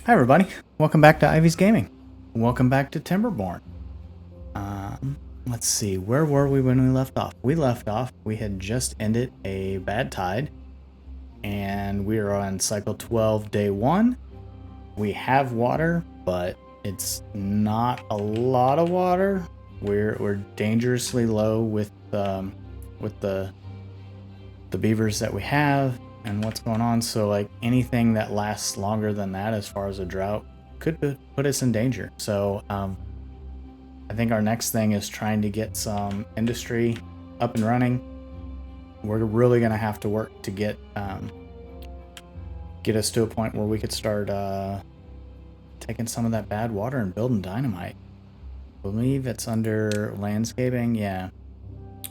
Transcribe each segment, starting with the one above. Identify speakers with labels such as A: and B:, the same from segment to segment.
A: Hi everybody, welcome back to Ivy's Gaming. Welcome back to Timberborn. Let's see, where were we when we left off? We had just ended a bad tide, and we are on cycle 12, day 1. We have water, but it's not a lot of water. We're dangerously low with the beavers that we have and what's going on. So like anything that lasts longer than that as far as a drought could put us in danger. So I think our next thing is trying to get some industry up and running. We're really going to have to work to get us to a point where we could start taking some of that bad water and building dynamite. I believe it's under landscaping. Yeah.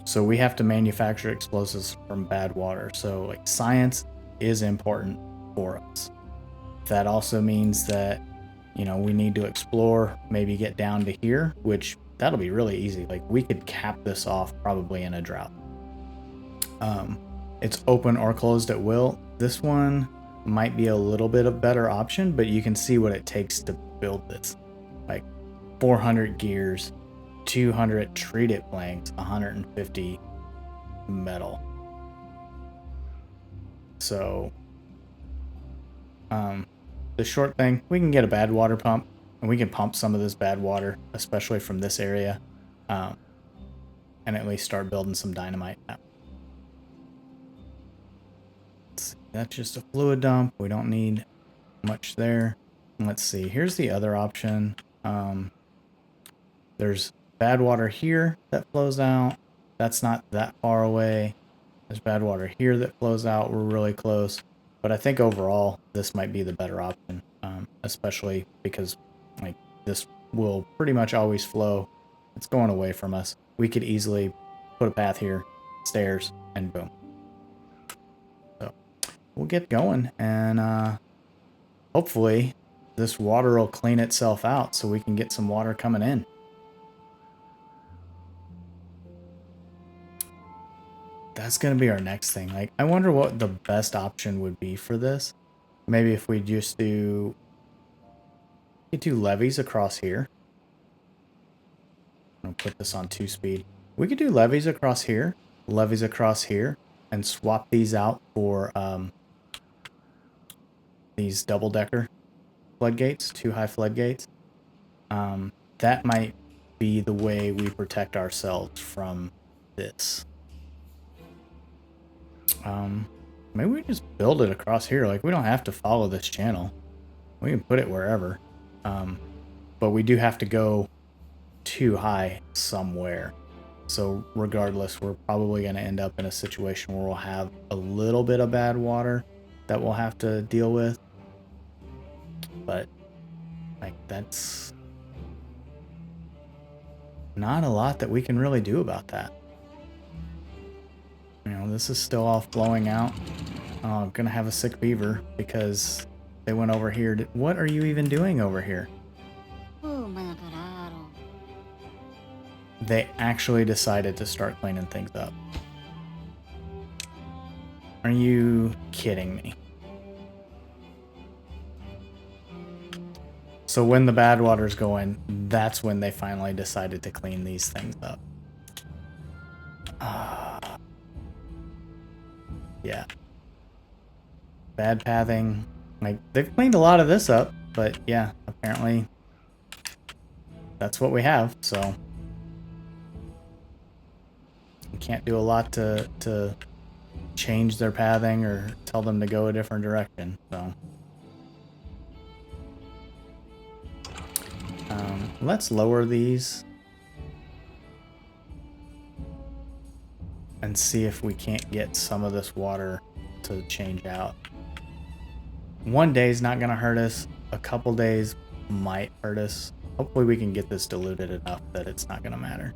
A: So we have to manufacture explosives from bad water. So like science is important for us. That also means that, you know, we need to explore, maybe get down to here, which that'll be really easy. Like we could cap this off probably in a drought. It's open or closed at will. This one might be a little bit of better option, but you can see what it takes to build this. Like 400 gears, 200 treated planks, 150 metal. So the short thing, we can get a bad water pump and we can pump some of this bad water, especially from this area, and at least start building some dynamite. That's just a fluid dump. We don't need much there. Let's see, here's the other option. There's bad water here that flows out. That's not that far away. There's bad water here that flows out. We're really close. But I think overall, this might be the better option, especially because like this will pretty much always flow. It's going away from us. We could easily put a path here, stairs, and boom. So we'll get going, and hopefully this water will clean itself out so we can get some water coming in. That's going to be our next thing. Like, I wonder what the best option would be for this. Maybe if we just do levees across here. I'm going to put this on 2-speed. We could do levees across here, and swap these out for these double-decker floodgates, 2-high floodgates. That might be the way we protect ourselves from this. Maybe we just build it across here. Like, we don't have to follow this channel. We can put it wherever. But we do have to go too high somewhere. So regardless, we're probably going to end up in a situation where we'll have a little bit of bad water that we'll have to deal with. But, like, that's not a lot that we can really do about that. You know, this is still all flowing out. I'm gonna have a sick beaver because they went over here. What are you even doing over here? They actually decided to start cleaning things up. Are you kidding me? So when the bad water's going, that's when they finally decided to clean these things up. Yeah. Bad pathing. Like, they've cleaned a lot of this up, but yeah, apparently that's what we have, so we can't do a lot to change their pathing or tell them to go a different direction, so. Let's lower these and see if we can't get some of this water to change out. One day is not going to hurt us. A couple days might hurt us. Hopefully we can get this diluted enough that it's not going to matter.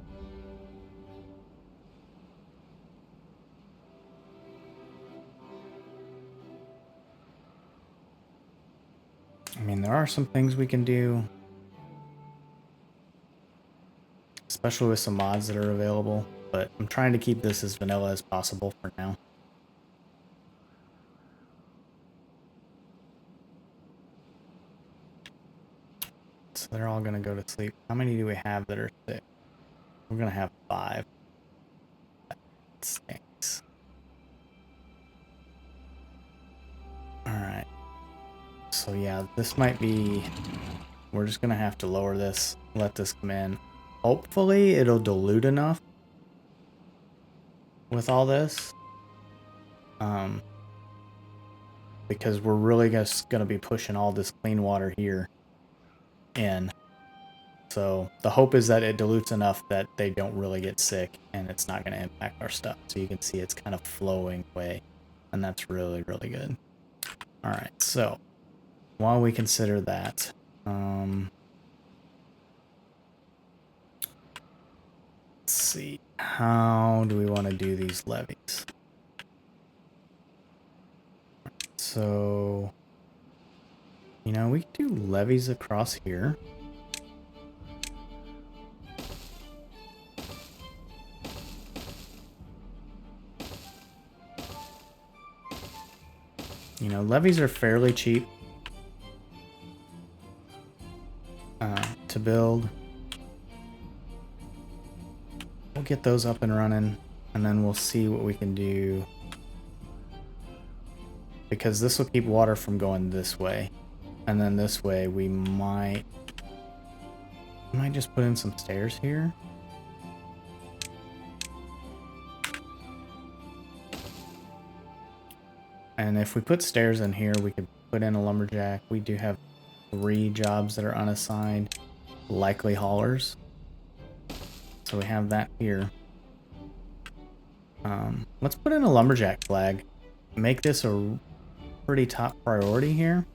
A: I mean, there are some things we can do, especially with some mods that are available, but I'm trying to keep this as vanilla as possible for now. So they're all gonna go to sleep. How many do we have that are sick? We're gonna have 5. That stinks. Alright. So yeah, this might be... We're just gonna have to lower this, let this come in. Hopefully it'll dilute enough with all this. Because we're really just gonna be pushing all this clean water here in. So the hope is that it dilutes enough that they don't really get sick and it's not gonna impact our stuff. So you can see it's kind of flowing away, and that's really, really good. Alright, so while we consider that, let's see, how do we want to do these levees? So, you know, we can do levees across here. You know, levees are fairly cheap to build. We'll get those up and running, and then we'll see what we can do. Because this will keep water from going this way. And then this way we might just put in some stairs here. And if we put stairs in here, we could put in a lumberjack. We do have 3 jobs that are unassigned, likely haulers. So we have that here. Let's put in a lumberjack flag. Make this a pretty top priority here.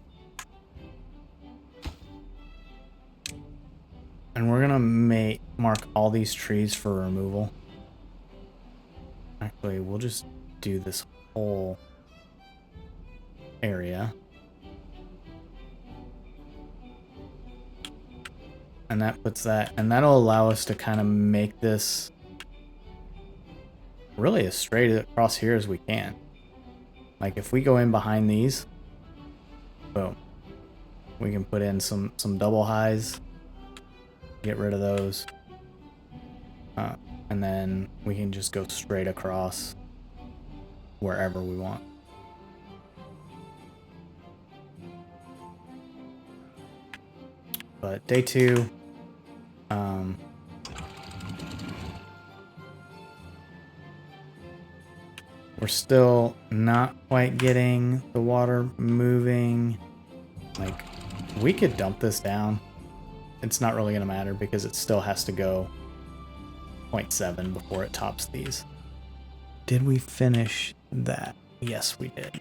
A: And we're gonna mark all these trees for removal. Actually, we'll just do this whole area. And that puts that, and that'll allow us to kind of make this really as straight across here as we can. Like if we go in behind these, boom, we can put in some double highs, get rid of those, and then we can just go straight across wherever we want. But day 2, we're still not quite getting the water moving. Like, we could dump this down. It's not really going to matter because it still has to go 0.7 before it tops these. Did we finish that? Yes, we did.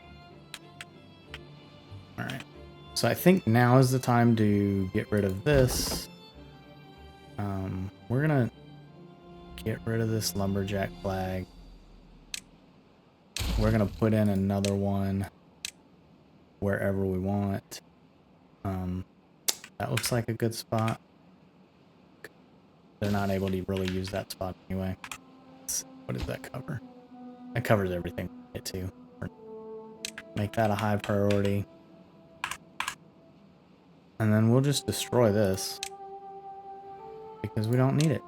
A: All right. So I think now is the time to get rid of this. We're going to get rid of this lumberjack flag. We're going to put in another one wherever we want. That looks like a good spot. They're not able to really use that spot anyway. What does that cover? That covers everything we get to. Make that a high priority. And then we'll just destroy this. Because we don't need it.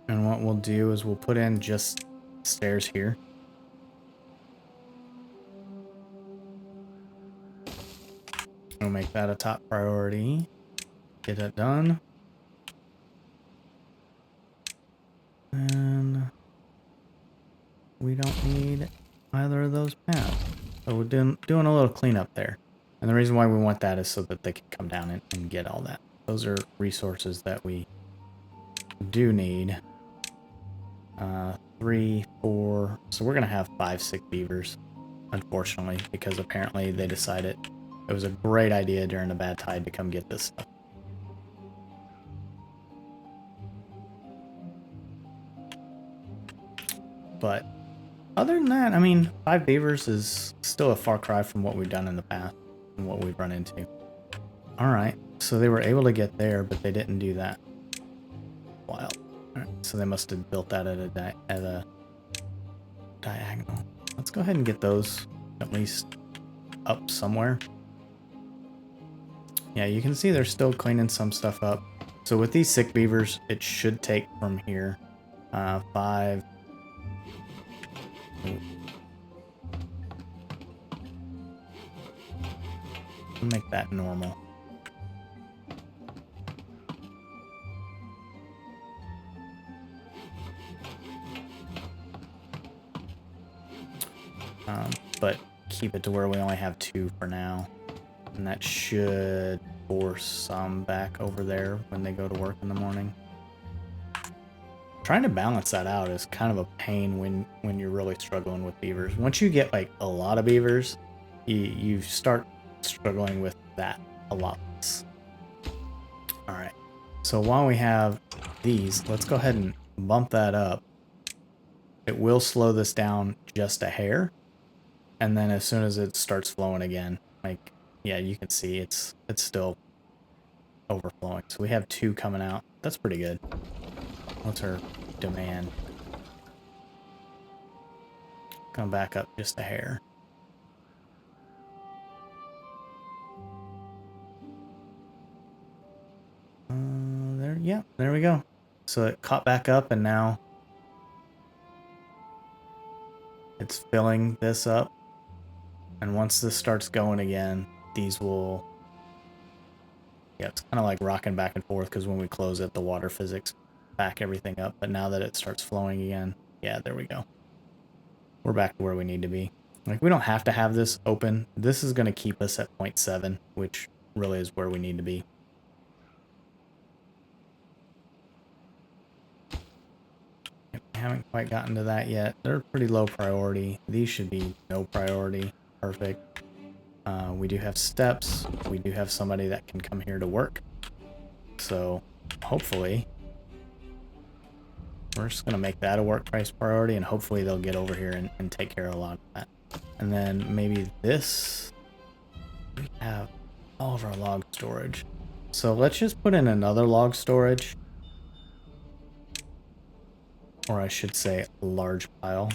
A: And what we'll do is we'll put in just stairs here. We'll make that a top priority. Get that done. And we don't need either of those paths. So we're doing a little cleanup there. And the reason why we want that is so that they can come down and get all that. Those are resources that we do need. 3, 4. So we're going to have 5 sick beavers, unfortunately, because apparently they decided it was a great idea during a bad tide to come get this stuff. But other than that, I mean, 5 beavers is still a far cry from what we've done in the past and what we've run into. Alright, so they were able to get there, but they didn't do that. Wild. Alright, so they must have built that at a diagonal. Let's go ahead and get those at least up somewhere. Yeah, you can see they're still cleaning some stuff up. So with these sick beavers, it should take from here 5. I'll make that normal. But keep it to where we only have 2 for now. And that should force some back over there when they go to work in the morning. Trying to balance that out is kind of a pain when you're really struggling with beavers. Once you get like a lot of beavers, you start struggling with that a lot less. All right, so while we have these, let's go ahead and bump that up. It will slow this down just a hair, and then as soon as it starts flowing again, like, yeah, you can see it's still overflowing. So we have 2 coming out. That's pretty good. What's our demand? Come back up just a hair. Yeah, there we go. So it caught back up, and now it's filling this up. And once this starts going again, these will... Yeah, it's kind of like rocking back and forth, because when we close it, the water physics back everything up. But now that it starts flowing again, yeah, there we go. We're back to where we need to be. Like, we don't have to have this open. This is going to keep us at 0.7, which really is where we need to be. We haven't quite gotten to that yet. They're pretty low priority. These should be no priority. Perfect. We do have steps. We do have somebody that can come here to work. So hopefully we're just going to make that a work price priority, and hopefully they'll get over here and take care of a lot of that. And then maybe this, we have all of our log storage. So let's just put in another log storage. Or I should say a large pile.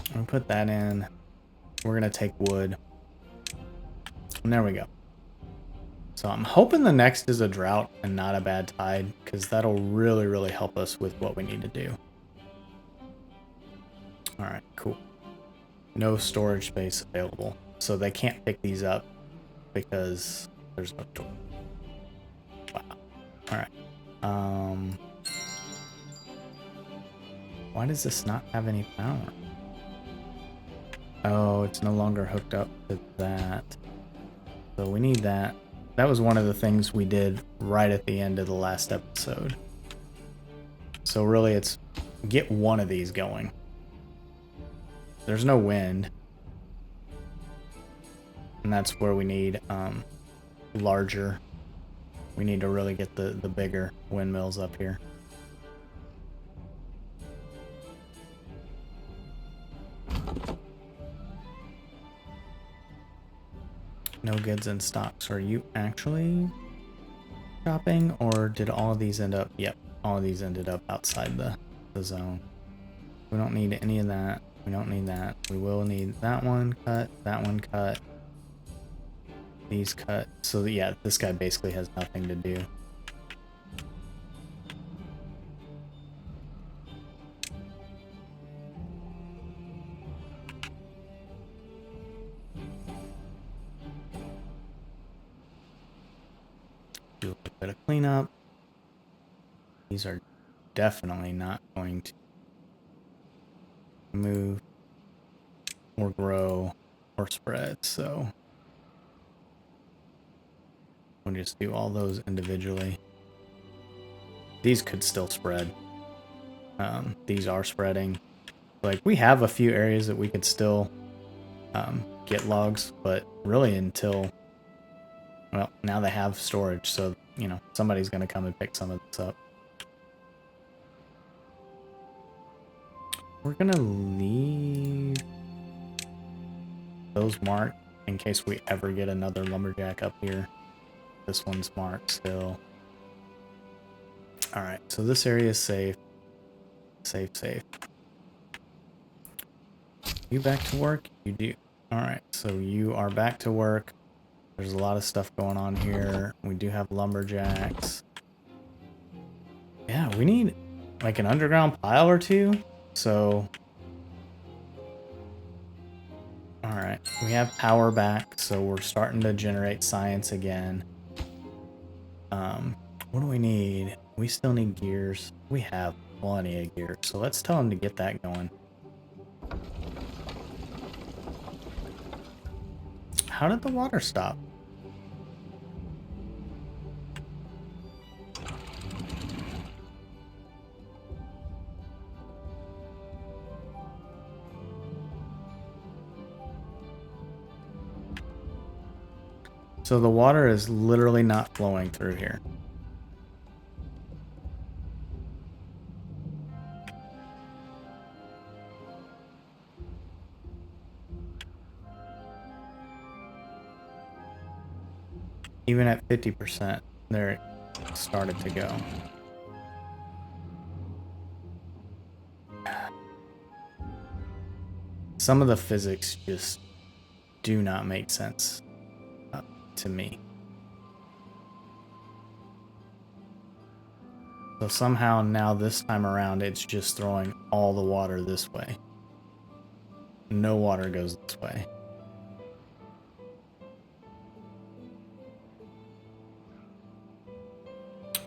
A: I'm gonna put that in. We're gonna take wood. And there we go. So I'm hoping the next is a drought and not a bad tide, because that'll really, really help us with what we need to do. All right, cool. No storage space available. So they can't pick these up because there's no door. Wow. All right. Why does this not have any power? Oh, it's no longer hooked up to that. So we need that. That was one of the things we did right at the end of the last episode. So really it's get one of these going. There's no wind. And that's where we need larger. We need to really get the bigger windmills up here. No goods in stock. So are you actually shopping, or did all of these end up? Yep, all of these ended up outside the zone. We don't need any of that. We don't need that. We will need that one cut, that one cut, these cut. So yeah, this guy basically has nothing to do. Do a bit of cleanup. These are definitely not going to move or grow or spread, so we'll just do all those individually. These could still spread. These are spreading. Like, we have a few areas that we could still get logs, but really until, well, now they have storage, so, you know, somebody's going to come and pick some of this up. We're going to leave those marked in case we ever get another lumberjack up here. This one's marked still. All right, so this area is safe. Safe, safe. You back to work? You do. Alright, so you are back to work. There's a lot of stuff going on here. We do have lumberjacks. Yeah, we need like an underground pile or two. So, alright, we have power back, so we're starting to generate science again. What do we need? We still need gears. We have plenty of gears, so let's tell them to get that going. How did the water stop? So the water is literally not flowing through here. Even at 50%, there it started to go. Some of the physics just do not make sense to me. So somehow now this time around, it's just throwing all the water this way. No water goes this way.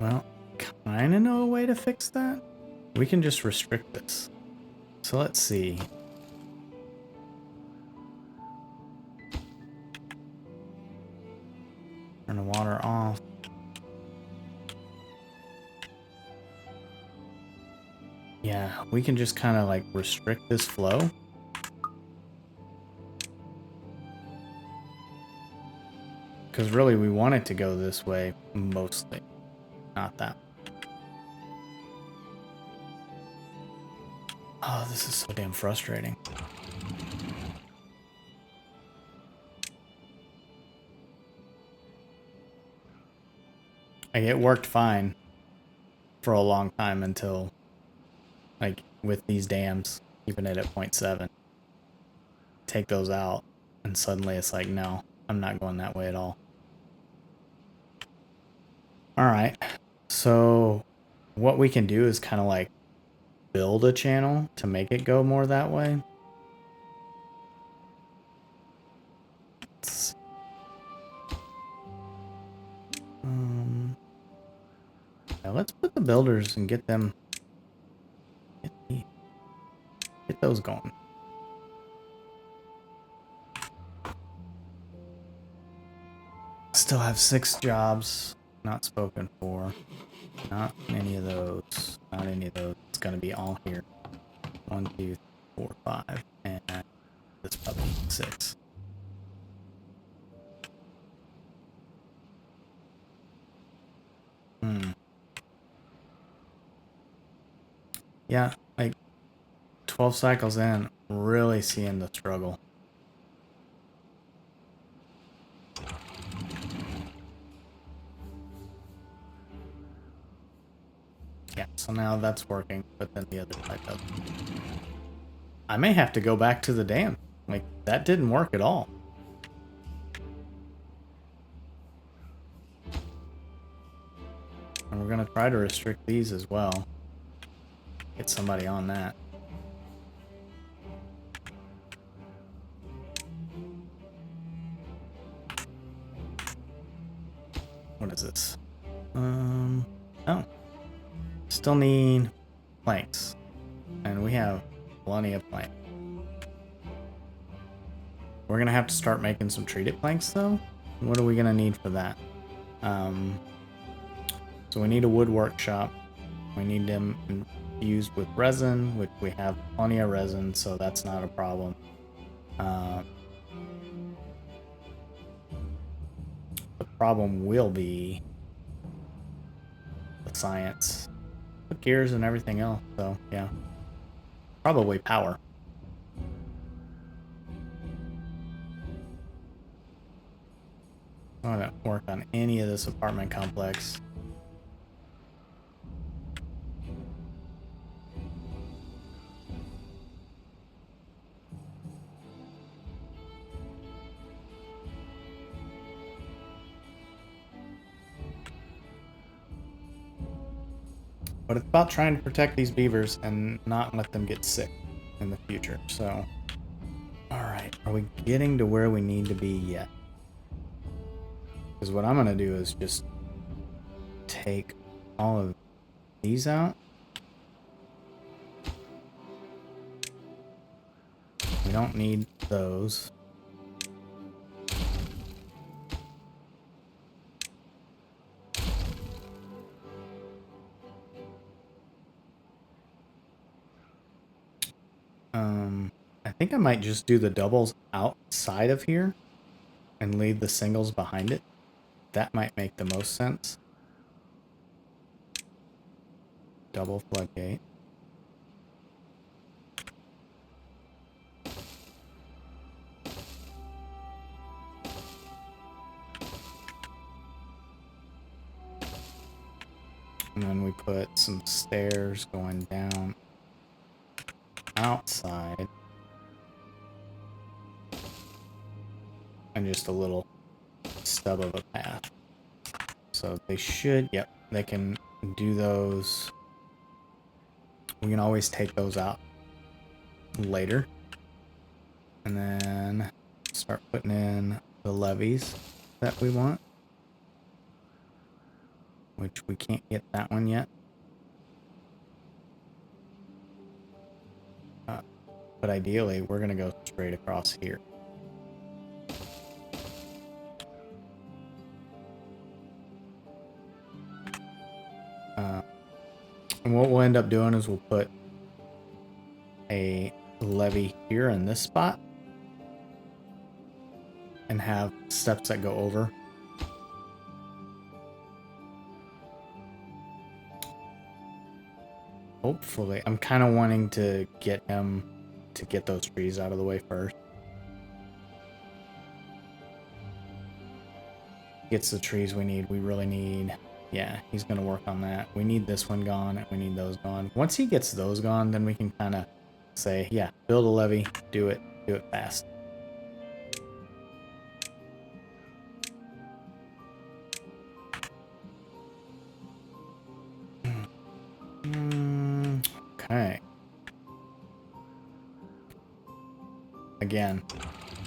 A: Well, kinda know a way to fix that. We can just restrict this. So let's see. Turn the water off. Yeah, we can just kind of like restrict this flow. Because really we want it to go this way mostly, not that. Oh, this is so damn frustrating. Like, it worked fine for a long time until, like, with these dams, keeping it at 0.7. Take those out, and suddenly it's like, no, I'm not going that way at all. Alright, so what we can do is kind of like build a channel to make it go more that way. Yeah, let's put the builders and get them, get those going. Still have 6 jobs not spoken for. Not any of those. Not any of those. It's gonna be all here. 1, 2, 4, 5, and this puppy 6. Yeah, like 12 cycles in, really seeing the struggle. Yeah, so now that's working, but then the other side doesn't. I may have to go back to the dam. Like, that didn't work at all. And we're gonna try to restrict these as well. Get somebody on that. What is this? Oh. Still need planks. And we have plenty of planks. We're gonna have to start making some treated planks though. What are we gonna need for that? So we need a wood workshop. We need them infused with resin, which we have plenty of resin, so that's not a problem. The problem will be the science, the gears and everything else, so yeah. Probably power. I'm gonna work on any of this apartment complex. But it's about trying to protect these beavers and not let them get sick in the future. So, alright, are we getting to where we need to be yet? Because what I'm going to do is just take all of these out. We don't need those. I think I might just do the doubles outside of here and leave the singles behind it. That might make the most sense. Double floodgate. And then we put some stairs going down outside. And just a little stub of a path. So they should, yep, they can do those. We can always take those out later. And then start putting in the levees that we want. Which we can't get that one yet. But ideally, we're going to go straight across here. And what we'll end up doing is we'll put a levee here in this spot and have steps that go over. Hopefully, I'm kind of wanting to get him to get those trees out of the way first. Gets the trees we need. We really need... Yeah, he's going to work on that. We need this one gone, and we need those gone. Once he gets those gone, then we can kind of say, yeah, build a levee, do it fast. Okay. Again,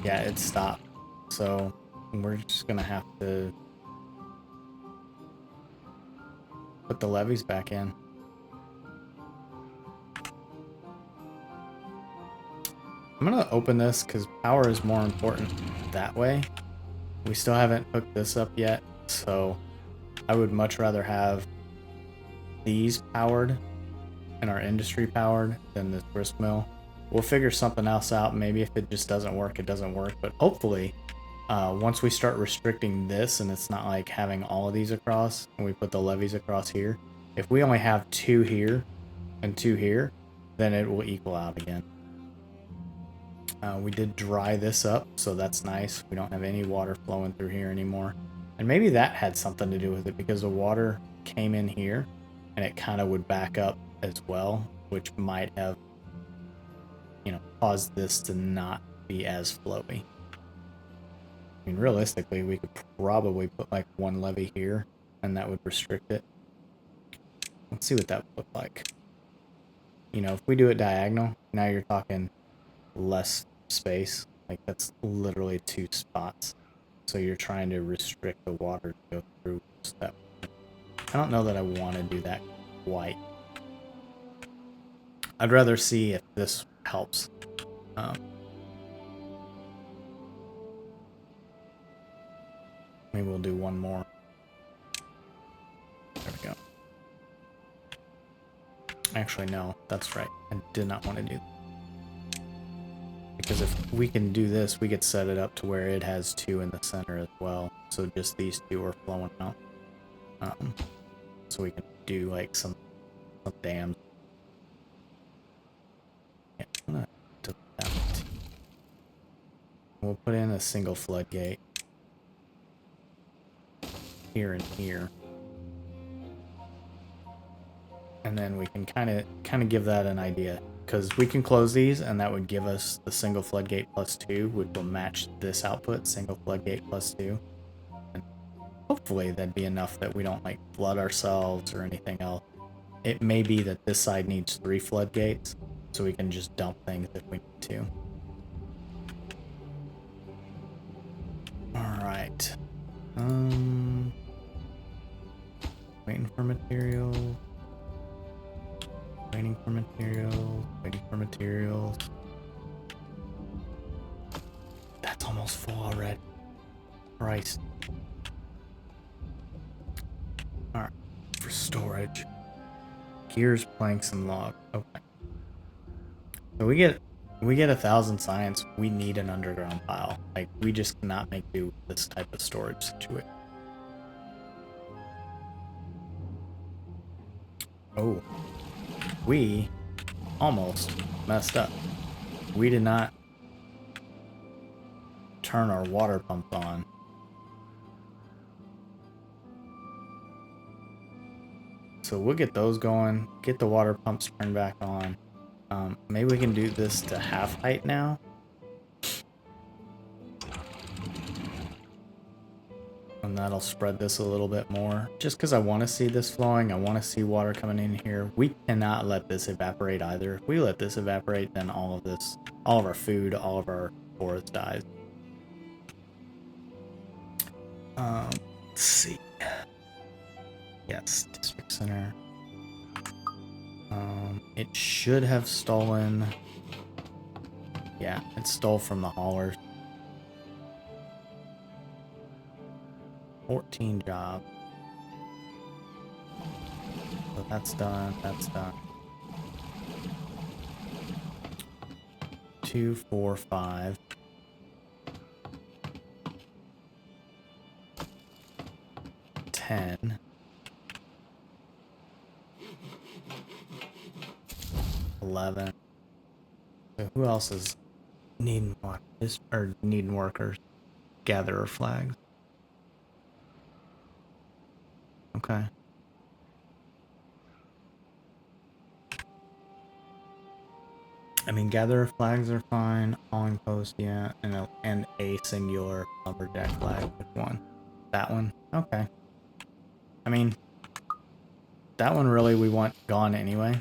A: yeah, it stopped. So we're just going to have to put the levees back in. I'm going to open this because power is more important that way. We still haven't hooked this up yet, so I would much rather have these powered and our industry powered than this grist mill. We'll figure something else out. Maybe if it just doesn't work, it doesn't work. But hopefully, once we start restricting this and it's not like having all of these across and we put the levees across here, if we only have 2 here and 2 here, then it will equal out again. We did dry this up, so that's nice. We don't have any water flowing through here anymore. And maybe that had something to do with it because the water came in here and it kind of would back up as well, which might have, you know, caused this to not be as flowy. I mean, realistically, we could probably put like 1 levee here and that would restrict it. Let's see what that would look like. You know, if we do it diagonal, now you're talking less space. Like that's literally 2 spots. So you're trying to restrict the water to go through that. I don't know that I want to do that quite. I'd rather see if this helps. Maybe we'll do 1 more. There we go. Actually, no, that's right. I did not want to do that. Because if we can do this, we could set it up to where it has 2 in the center as well. So just these 2 are flowing out. So we can do like some dams. Yeah, I'm gonna delete that one. We'll put in a single floodgate here and here. And then we can kind of give that an idea. Because we can close these, and that would give us the single floodgate plus 2, which will match this output, single floodgate plus 2. And hopefully that'd be enough that we don't like flood ourselves or anything else. it may be that this side needs 3 floodgates, so we can just dump things if we need to. Alright. Waiting for materials. Waiting for materials. Waiting for materials. That's almost full already. Christ. Alright. For storage. Gears, planks, and log. Okay. So we get 1,000 science. We need an underground pile. Like, we just cannot make do with this type of storage situation. Oh. We almost messed up. We did not turn our water pumps on. So we'll get those going, get the water pumps turned back on. Maybe we can do this to half height now. And that'll spread this a little bit more. Just because I want to see this flowing, I want to see water coming in here. We cannot let this evaporate either. If we let this evaporate, then all of our food, all of our forest dies. Let's see. Yes, district center. It should have stolen. Yeah, it stole from the haulers. 14 jobs. So that's done. That's done. 2, 4, 5. 10. 11. So who else is needing what? Or needing workers? Gatherer flags. Okay. I mean, gatherer flags are fine. Hauling post, yeah, and a singular lumberjack flag. Which one? That one. Okay. I mean, that one really we want gone anyway.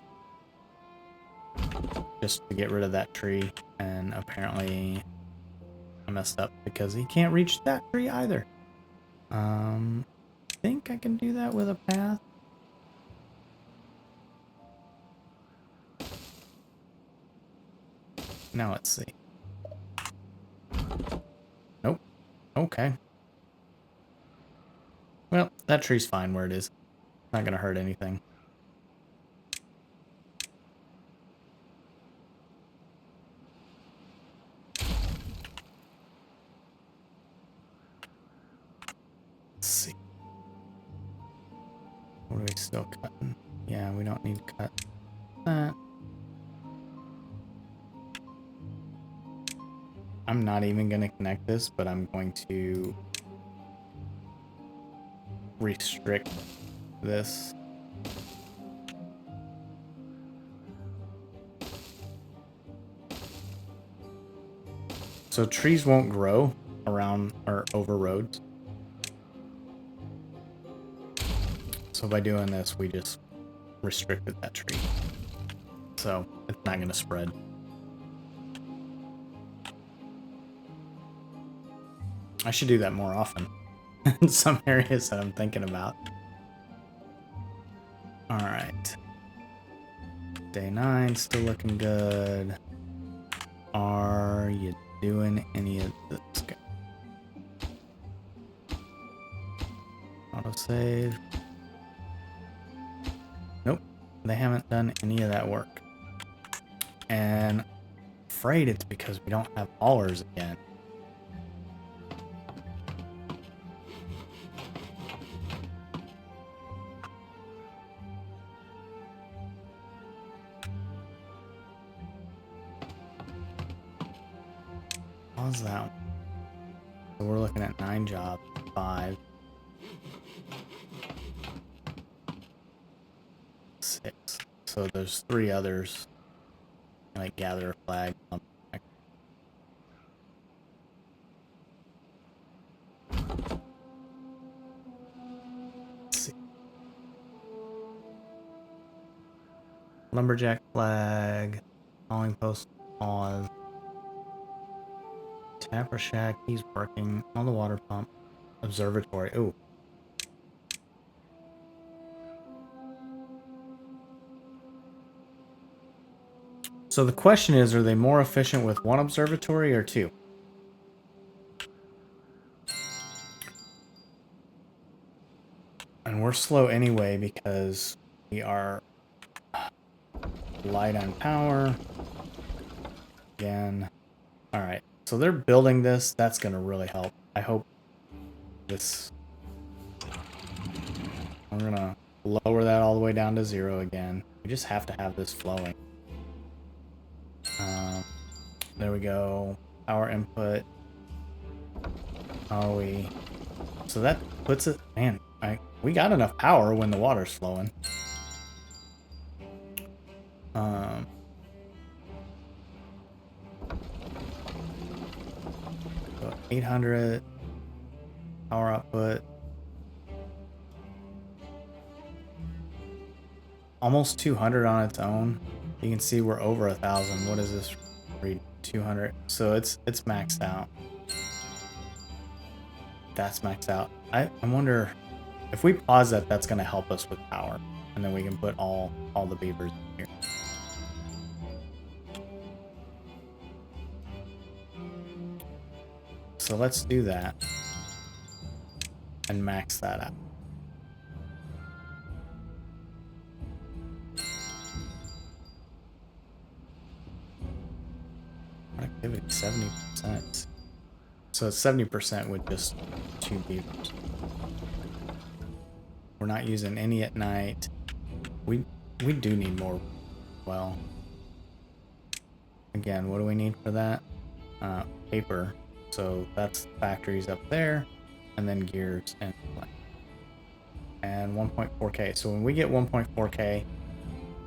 A: Just to get rid of that tree, and apparently I messed up because he can't reach that tree either. I think I can do that with a path. Now let's see. Nope. Okay. Well, that tree's fine where it is. Not gonna hurt anything. Let's see. What are we still cutting? Yeah, we don't need to cut that. I'm not even going to connect this, but I'm going to restrict this. So trees won't grow around or over roads. So by doing this, we just restricted that tree. So it's not going to spread. I should do that more often in some areas that I'm thinking about. All right. Day 9, still looking good. Are you doing any of this? Autosave. Nope, they haven't done any of that work. And I'm afraid it's because we don't have haulers again. How's that one? So we're looking at 9 jobs, 5. 6. So there's 3 others. Like gather a flag. Let's see. lumberjack flag, hauling post pause, tapper shack, he's working on the water pump, observatory. Ooh. So the question is, are they more efficient with one observatory or two? And we're slow anyway because we are light on power. Again. Alright. So they're building this. That's going to really help. I hope this... I'm going to lower that all the way down to 0 again. We just have to have this flowing. There we go. Power input. Are we... So that puts it... Man, we got enough power when the water's flowing. So 800 power output. Almost 200 on its own. You can see we're over 1,000. What is this read? 200. So it's maxed out. That's maxed out. I wonder if we pause that, that's going to help us with power, and then we can put all the beavers in here. So let's do that and max that out. Productivity 70%. So it's 70% with just 2 beavers. We're not using any at night. We do need more. Well, again, what do we need for that? Paper. So that's factories up there, and then gears and 1.4K. So when we get 1.4K,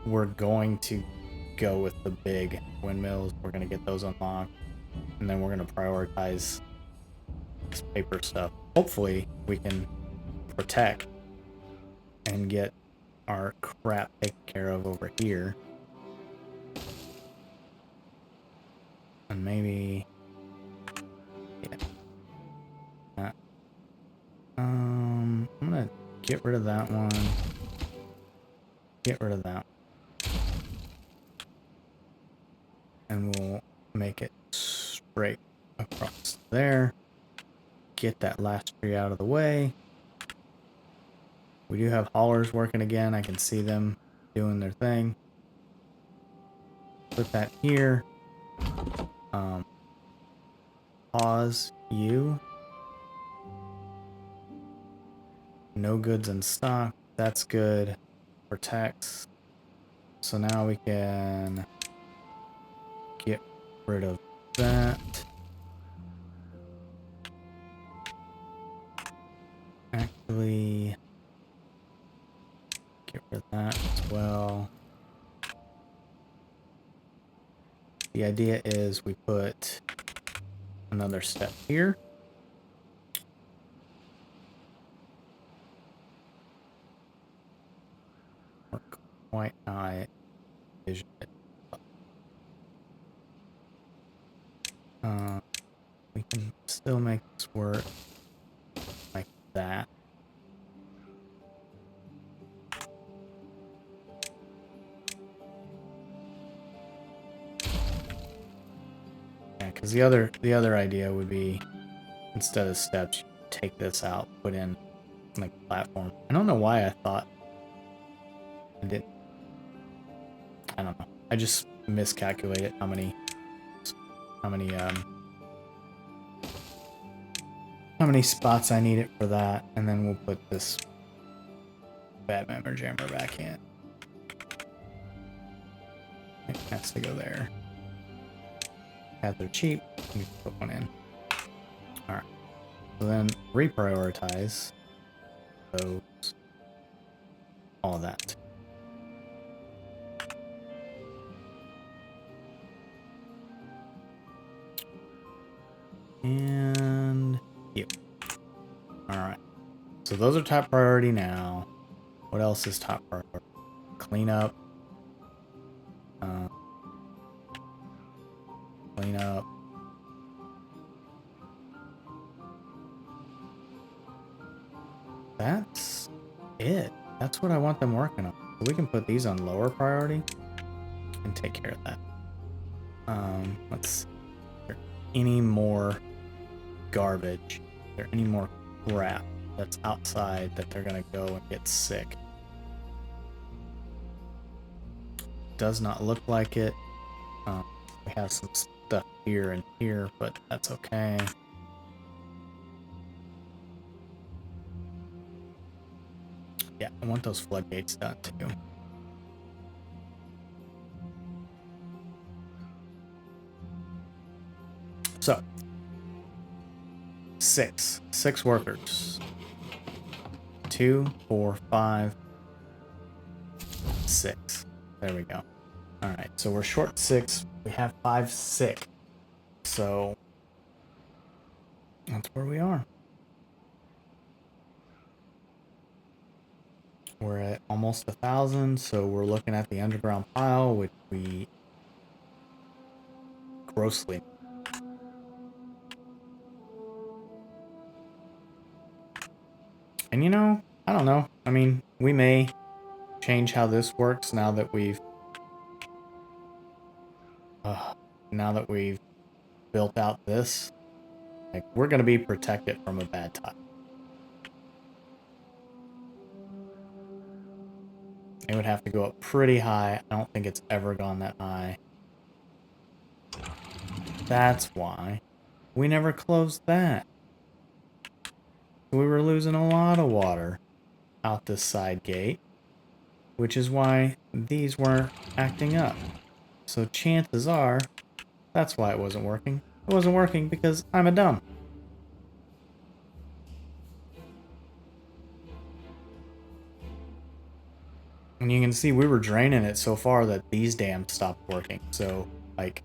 A: we're going to go with the big windmills. We're going to get those unlocked, and then we're going to prioritize this paper stuff. Hopefully we can protect and get our crap taken care of over here. And maybe... Yeah. I'm gonna get rid of that one. Get rid of that. And we'll make it straight across there. Get that last tree out of the way. We do have haulers working again. I can see them doing their thing. Put that here. Pause you. No goods in stock. That's good. Protects. So now we can get rid of that. Actually, get rid of that as well. The idea is we put another step here. Work quite high vision. We can still make this work like that. Yeah, because the other idea would be, instead of steps, you take this out, put in like a platform. I don't know why I thought I didn't. I don't know. I just miscalculated how many spots I needed for that, and then we'll put this Batman or jammer back in. It has to go there. As they're cheap, we can put one in. Alright. So then reprioritize those. All of that. And you. Alright. So those are top priority now. What else is top priority? Clean up Clean up. That's it. That's what I want them working on. So we can put these on lower priority and take care of that. Let's see. Is there any more garbage? Is there any more crap that's outside that they're gonna go and get sick? Does not look like it. We have some stuff here and here, but that's okay. Yeah, I want those floodgates done too. So, six workers. 2, 4, 5, 6. There we go. All right, so we're short 6. We have 5 sick. So that's where we are. We're at almost 1,000, so we're looking at the underground pile, which we grossly. And you know, I don't know. I mean, we may change how this works now that we've built out this. Like, we're gonna be protected from a bad time. It would have to go up pretty high. I don't think it's ever gone that high. That's why we never closed that. We were losing a lot of water out this side gate, which is why these weren't acting up. So chances are, that's why it wasn't working. It wasn't working because I'm a dumb. And you can see we were draining it so far that these dams stopped working. So, like,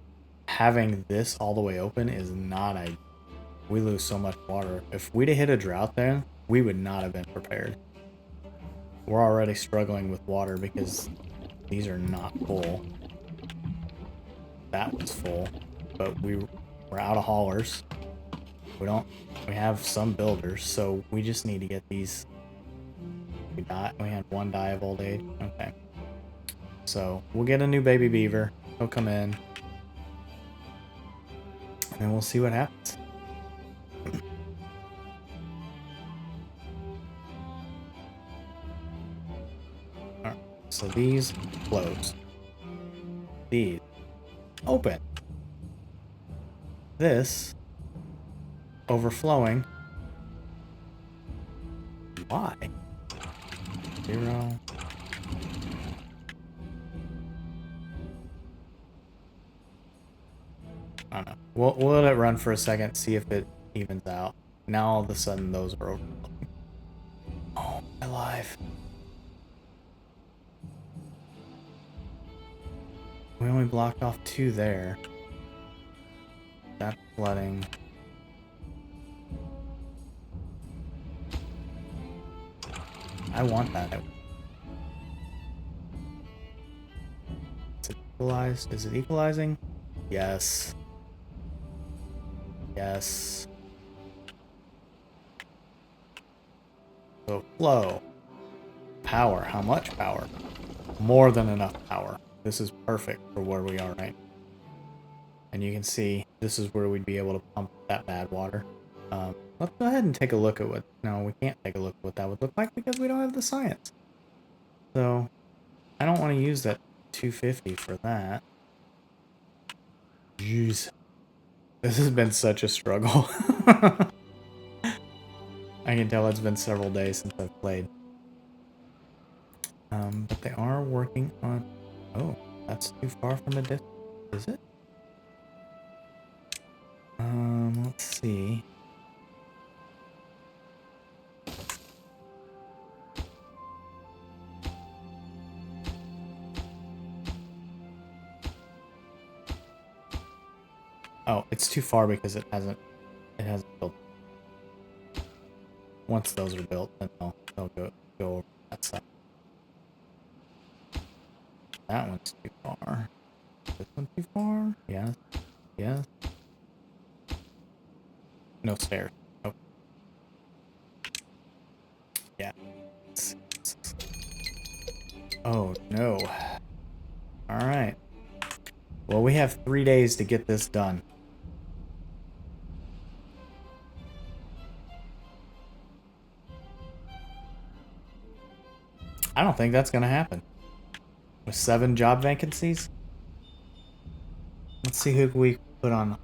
A: having this all the way open is not ideal. We lose so much water. If we'd have hit a drought then, we would not have been prepared. We're already struggling with water because these are not full. That one's full, but we're out of haulers. We have some builders, so we just need to get these. We had one die of old age. Okay. So we'll get a new baby beaver. He'll come in. And then we'll see what happens. Alright. So these close. These open. This overflowing. Why? 0. I don't know. We'll let it run for a second, see if it evens out. Now all of a sudden those are overflowing. Oh, my life. We only blocked off 2 there. That's flooding. I want that. Is it equalized? Is it equalizing? Yes. Yes. So flow. Power. How much power? More than enough power. This is perfect for where we are right now. And you can see this is where we'd be able to pump that bad water. Let's go ahead and take a look at what... No, we can't take a look at what that would look like because we don't have the science. So, I don't want to use that 250 for that. Jeez. This has been such a struggle. I can tell it's been several days since I've played. But they are working on... Oh, that's too far from a distance. Is it? Let's see. Oh, it's too far because it hasn't built. Once those are built, then they'll go over that side. That one's too far. This one too far? Yes. Yes. No stairs. Oh. Yeah. Oh, no. Alright. Well, we have 3 days to get this done. I don't think that's going to happen. With 7 job vacancies? Let's see who we put on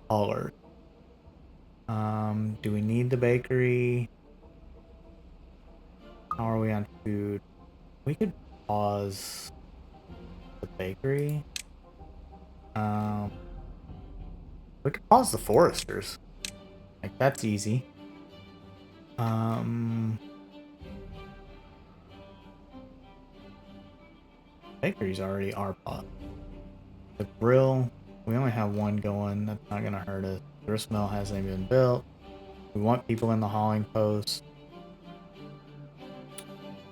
A: haulers. Do we need the bakery? How are we on food? We could pause the bakery. We could pause the foresters. Like, that's easy. Bakery's already our pot. The grill, we only have one going. That's not gonna hurt us. The grist mill hasn't even been built. We want people in the hauling post.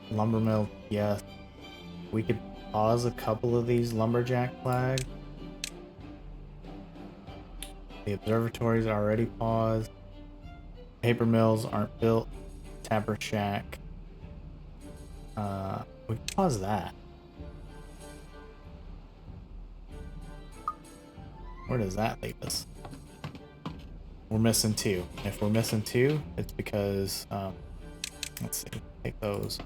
A: Lumber mill, yes. We could pause a couple of these lumberjack flags. The observatory's already paused. Paper mills aren't built. Tapper shack. We can pause that. Where does that leave us? We're missing 2. If we're missing 2, it's because, let's see, take those.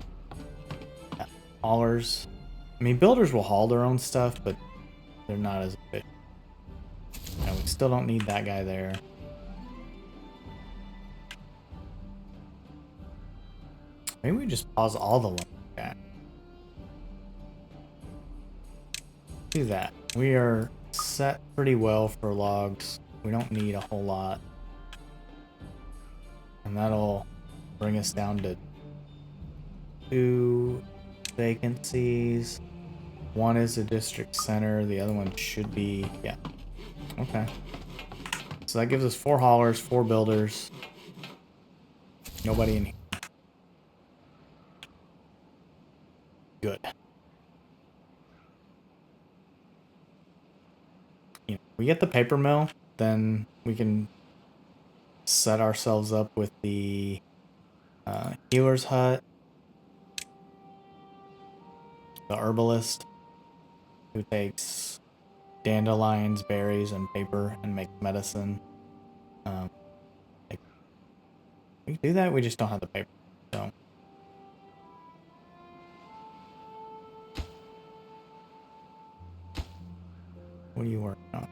A: Yeah, haulers. I mean, builders will haul their own stuff, but they're not as efficient. And we still don't need that guy there. Maybe we just pause all the lumberjack. Do that. We are set pretty well for logs. We don't need a whole lot. And that'll bring us down to 2 vacancies. One is the district center. The other one should be, yeah. Okay. So that gives us 4 haulers, 4 builders. Nobody in here. Good. You know, we get the paper mill, then we can set ourselves up with the healer's hut, the herbalist, who takes dandelions, berries, and paper and makes medicine. We can do that, we just don't have the paper. So what are you working on?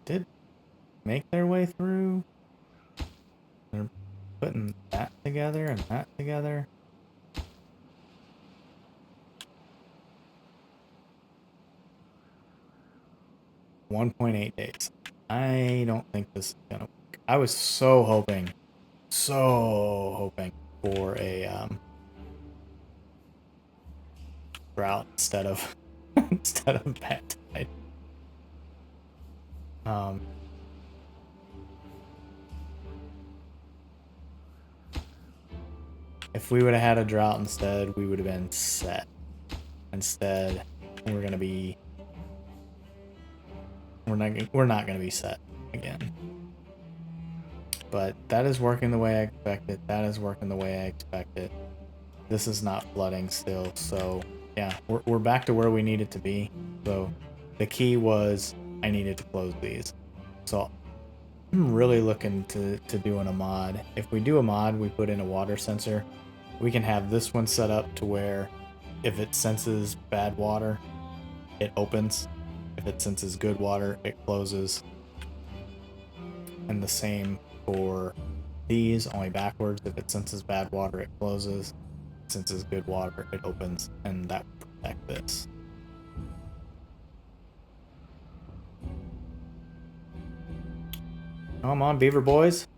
A: Did make their way through? They're putting that together and that together. $1.8 days. I don't think this is gonna work. I was so hoping for a drought instead of bad tide. If we would have had a drought instead, we would have been set. Instead, we're not gonna be set again. But that is working the way I expected. That is working the way I expected. This is not flooding still, so yeah, we're back to where we needed to be. So the key was I needed to close these. So I'm really looking to doing a mod. If we do a mod, we put in a water sensor. We can have this one set up to where if it senses bad water, it opens. If it senses good water, it closes. And the same for these, only backwards. If it senses bad water, it closes. If it senses good water, it opens. And that will protect this. Come on, beaver boys.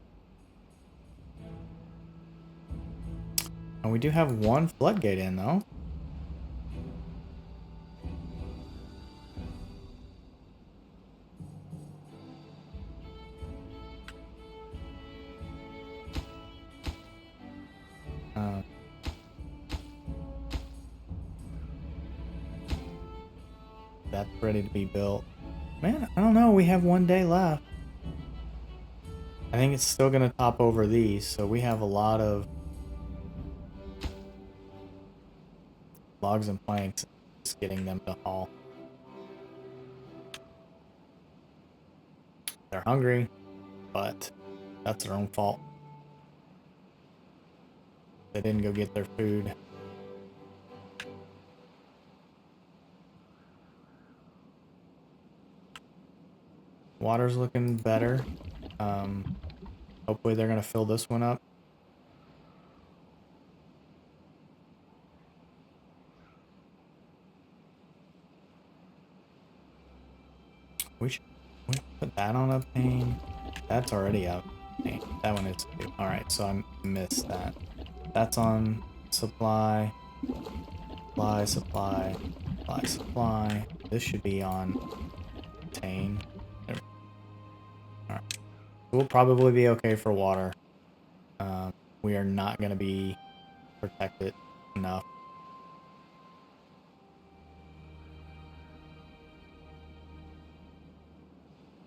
A: And we do have 1 floodgate in, though. that's ready to be built. Man, I don't know. We have 1 day left. I think it's still going to top over these, so we have a lot of logs and planks. Just getting them to haul. They're hungry, but that's their own fault. They didn't go get their food. Water's looking better. Hopefully they're going to fill this one up. We should put that on a pane. That's already up. Hey, that one is too. Alright, so I missed that. That's on supply. Supply. This should be on contain. Alright. We'll probably be okay for water. We are not going to be protected enough.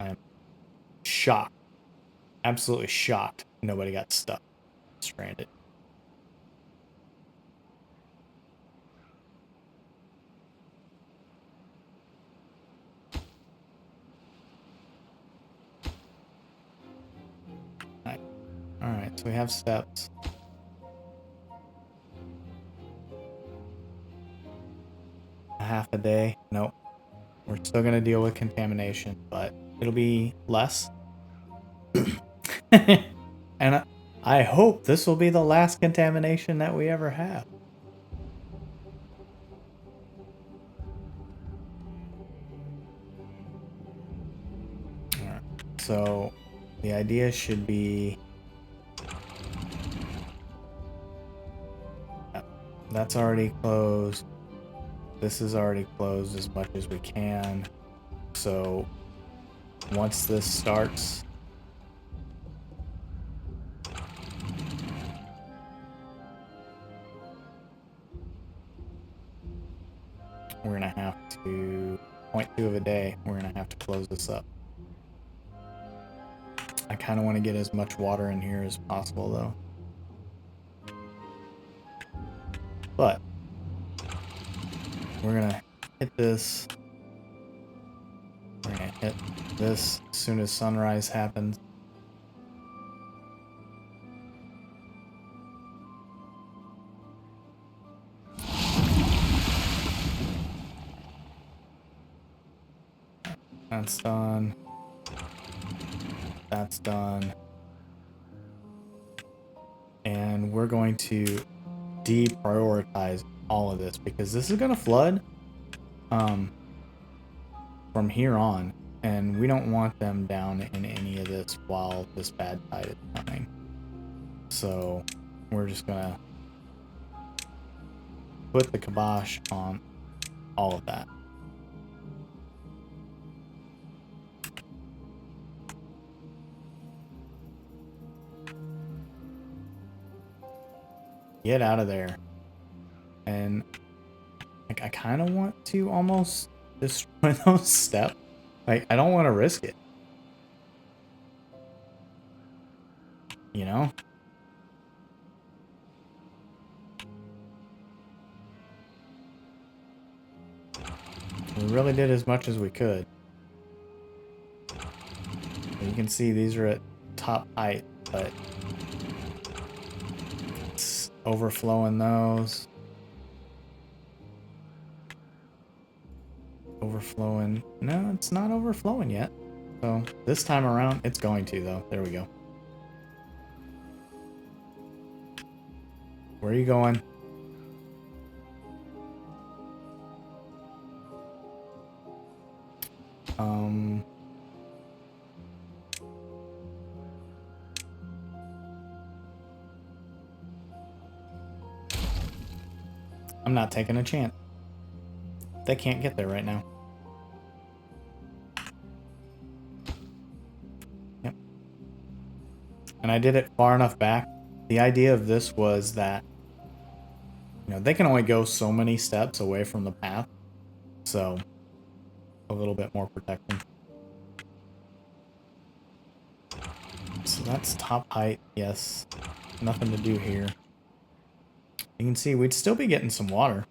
A: I am shocked. Absolutely shocked nobody got stuck. Stranded. Alright, so we have steps. A half a day. Nope. We're still going to deal with contamination, but it'll be less. And I hope this will be the last contamination that we ever have. Alright, so the idea should be... That's already closed. This is already closed as much as we can. So once this starts, we're gonna have to 0.2 of a day. We're gonna have to close this up. I kind of want to get as much water in here as possible, though. But we're gonna hit this. We're gonna hit this as soon as sunrise happens. That's done. That's done. And we're going to deprioritize all of this because this is going to flood from here on, and we don't want them down in any of this while this bad tide is coming. So we're just going to put the kibosh on all of that. Get out of there. And like, I kind of want to almost destroy those steps. Like, I don't want to risk it. You know? We really did as much as we could. You can see these are at top height, but it's overflowing those. Overflowing. No, it's not overflowing yet. So this time around, it's going to, though. There we go. Where are you going? I'm not taking a chance. They can't get there right now. Yep. And I did it far enough back. The idea of this was that, you know, they can only go so many steps away from the path. So a little bit more protection. So that's top height, yes. Nothing to do here. You can see we'd still be getting some water.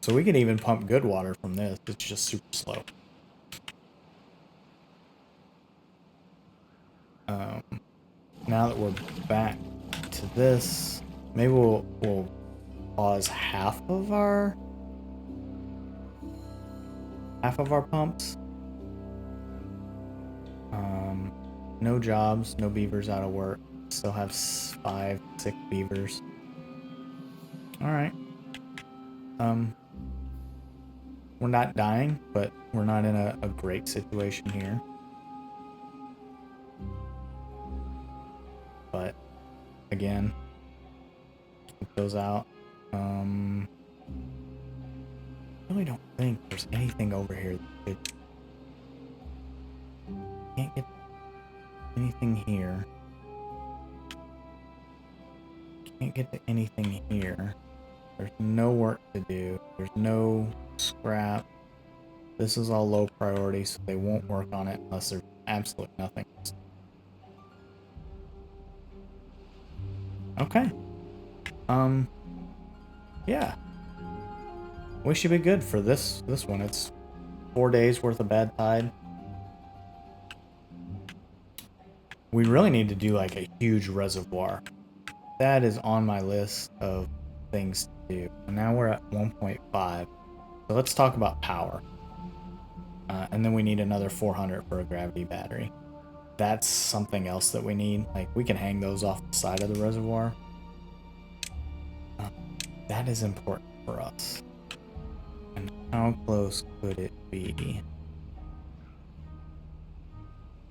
A: So we could even pump good water from this. It's just super slow. Now that we're back to this, maybe we'll pause half of our pumps. No jobs, no beavers out of work. Still have 5, 6 beavers. All right. We're not dying, but we're not in a great situation here. But again, keep those out. Really don't think there's anything over here that can't get anything here. Can't get to anything here. There's no work to do. There's no scrap. This is all low priority, so they won't work on it unless there's absolutely nothing. Okay. Yeah. We should be good for this one. It's 4 days worth of bad tide. We really need to do like a huge reservoir. That is on my list of things to do. And now we're at 1.5. So let's talk about power. And then we need another 400 for a gravity battery. That's something else that we need. Like, we can hang those off the side of the reservoir. That is important for us. And how close could it be?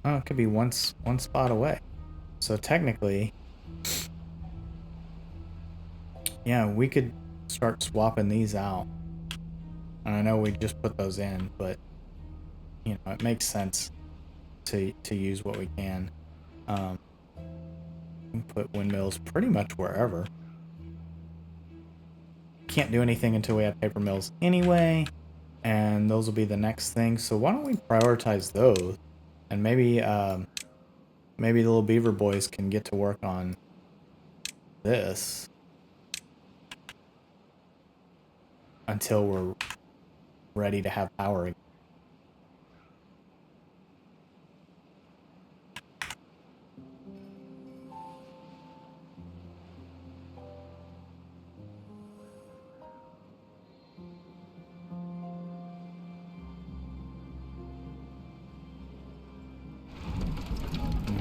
A: Oh, it could be one spot away. So technically, yeah, we could start swapping these out. And I know we just put those in, but you know, it makes sense to use what we can. We can put windmills pretty much wherever. Can't do anything until we have paper mills anyway, and those will be the next thing. So why don't we prioritize those, and maybe maybe the little beaver boys can get to work on this until we're ready to have power again.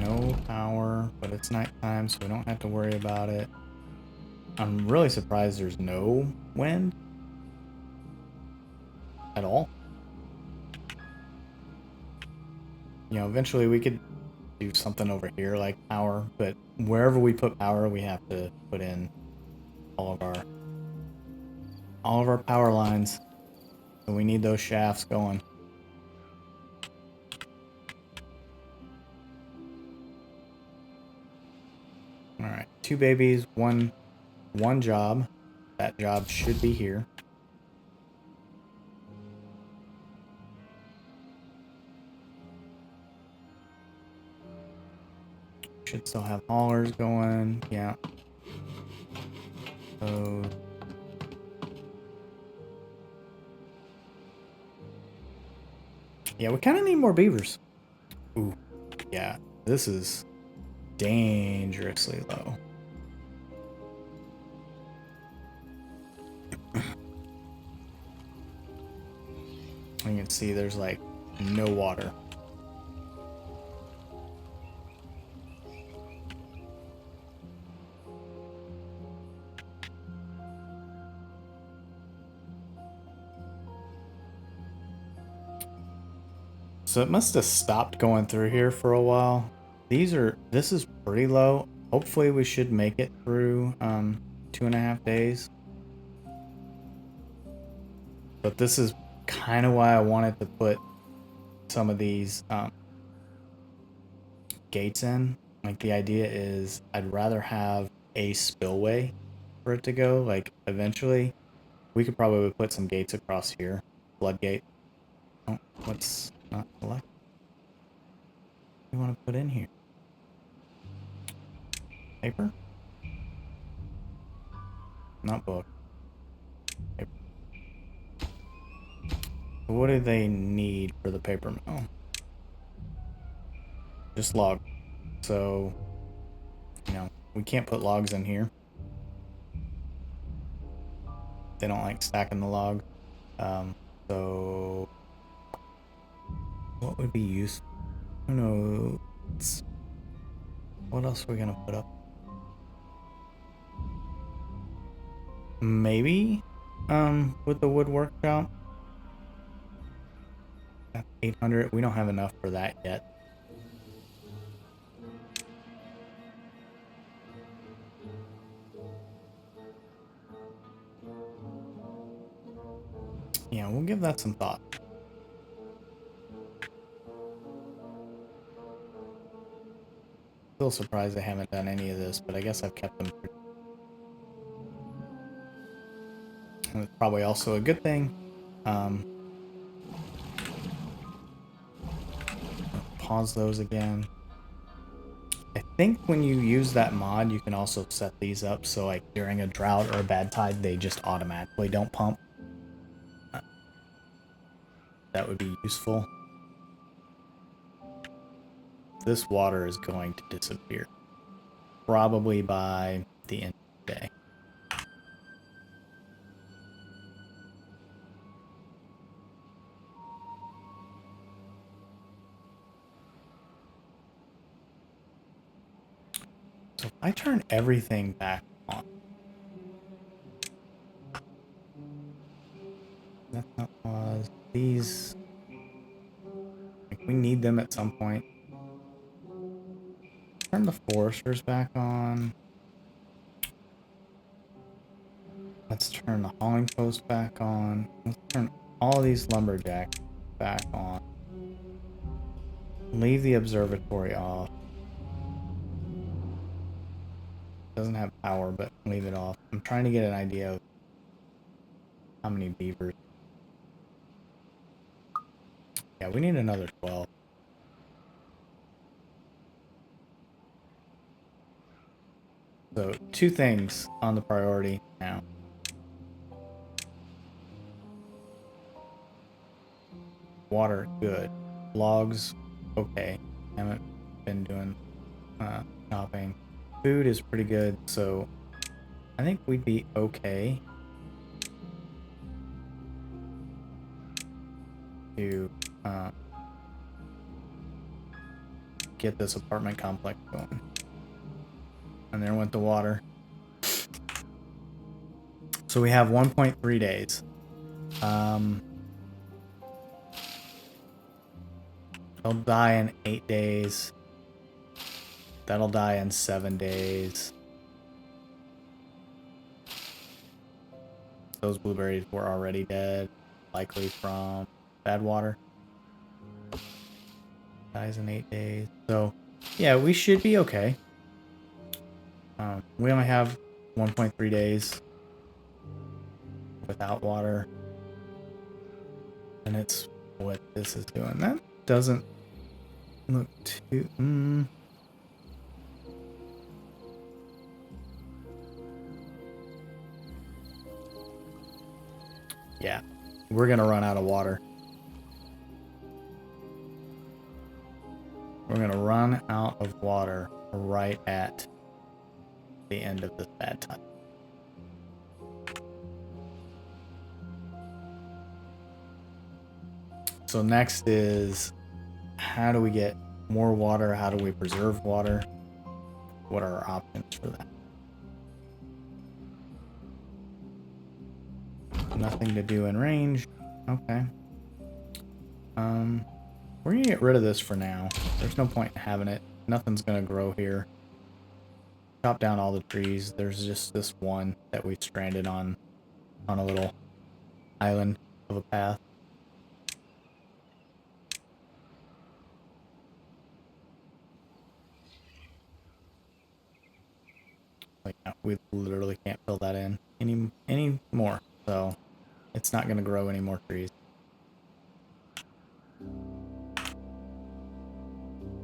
A: No power, but it's nighttime, so we don't have to worry about it. I'm really surprised there's no wind at all. You know, eventually we could do something over here like power, but wherever we put power, we have to put in all of our power lines. So we need those shafts going. All right, 2 babies, one job. That job should be here. Should still have haulers going. Yeah. So yeah, we kind of need more beavers. Ooh, yeah, this is dangerously low. You can see there's like no water. So it must have stopped going through here for a while. This is pretty low. Hopefully we should make it through 2.5 days. But this is kind of why I wanted to put some of these gates in. Like, the idea is I'd rather have a spillway for it to go. Like, eventually we could probably put some gates across here, floodgate. Oh, what's not select? What do you want to put in here? Paper? Not book. Paper. What do they need for the paper mill? Just log. So, you know, we can't put logs in here. They don't like stacking the log. So what would be useful? Who knows? What else are we gonna put up? Maybe with the wood workshop. That's 800. We don't have enough for that yet. Yeah, we'll give that some thought. Still surprised I haven't done any of this, but I guess I've kept them. And it's probably also a good thing. Pause those again. I think when you use that mod, you can also set these up so like during a drought or a bad tide, they just automatically don't pump. That would be useful. This water is going to disappear. Probably by the end of the day. So if I turn everything back on. That's not pause. These, like, we need them at some point. Turn the foresters back on. Let's turn the hauling post back on. Let's turn all these lumberjacks back on. Leave the observatory off. Doesn't have power, but leave it off. I'm trying to get an idea of how many beavers. Yeah, we need another 12. So, two things on the priority now. Water, good. Logs, okay. Haven't been doing chopping. Food is pretty good, so I think we'd be okay to get this apartment complex going. And there went the water. So we have 1.3 days. They'll die in 8 days. That'll die in 7 days. Those blueberries were already dead, likely from bad water. Dies in 8 days. So, yeah, we should be okay. We only have 1.3 days without water. And it's what this is doing. That doesn't look too... Yeah, we're gonna run out of water. We're gonna run out of water right at the end of this bad time. So next is, how do we get more water? How do we preserve water? What are our options for that? Nothing to do in range. Okay. We're gonna get rid of this for now. There's no point in having it. Nothing's gonna grow here. Chop down all the trees. There's just this one that we've stranded on a little island of a path. Like, we literally can't fill that in any more. So it's not gonna grow any more trees.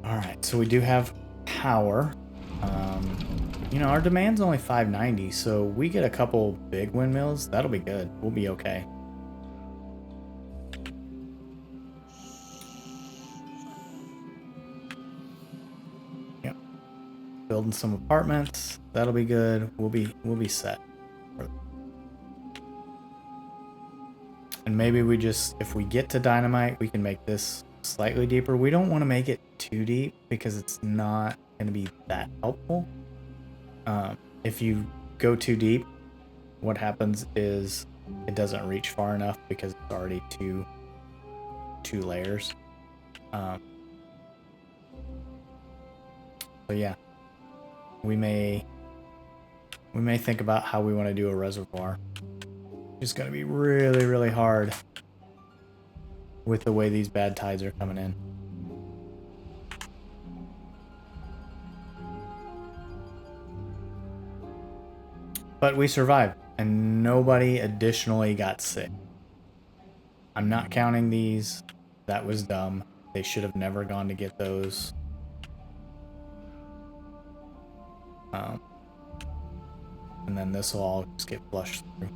A: All right, so we do have power. You know, our demand's only 590, so we get a couple big windmills. That'll be good. We'll be okay. Yep. Building some apartments. That'll be good. We'll be set. And maybe we just, if we get to dynamite, we can make this slightly deeper. We don't want to make it too deep because it's not going to be that helpful. If you go too deep, what happens is it doesn't reach far enough because it's already two layers. So yeah, we may think about how we want to do a reservoir. It's going to be really, really hard with the way these bad tides are coming in. But we survived, and nobody additionally got sick. I'm not counting these. That was dumb. They should have never gone to get those. And then this will all just get flushed through.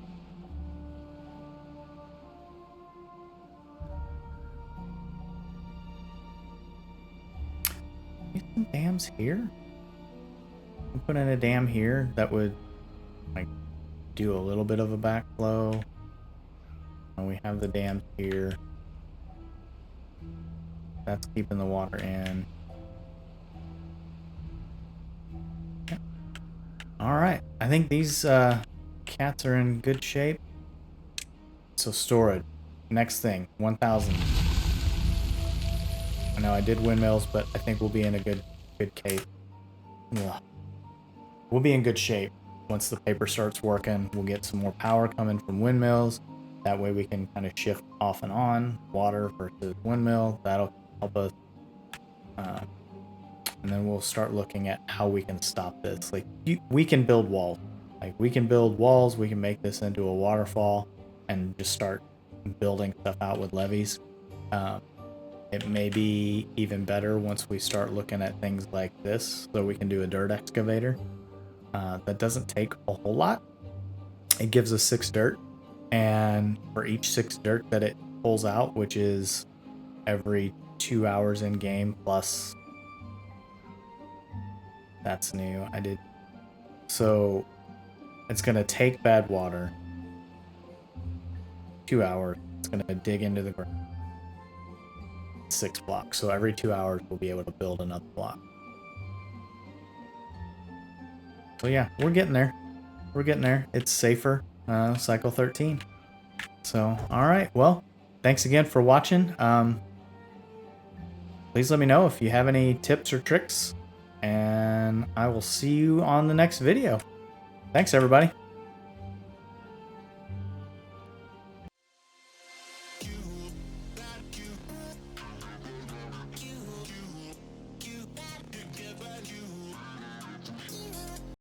A: Maybe some dams here? We put in a dam here that would like do a little bit of a backflow. And we have the dams here. That's keeping the water in. Yeah. All right, I think these cats are in good shape. So storage, next thing, 1,000. I know I did windmills, but I think we'll be in a good case. Ugh. We'll be in good shape once the paper starts working. We'll get some more power coming from windmills. That way we can kind of shift off and on water versus windmill. That'll help us. And then we'll start looking at how we can stop this. Like we can build walls. Like we can build walls. We can make this into a waterfall and just start building stuff out with levees. It may be even better once we start looking at things like this, so we can do a dirt excavator. That doesn't take a whole lot. It gives us 6 dirt, and for each 6 dirt that it pulls out, which is every 2 hours in game plus, that's new. I did. So it's going to take bad water, 2 hours. It's going to dig into the ground. 6 blocks. So every 2 hours we'll be able to build another block. So yeah, we're getting there. We're getting there. It's safer. Cycle 13. So, all right. Well, thanks again for watching. Please let me know if you have any tips or tricks, and I will see you on the next video. Thanks, everybody.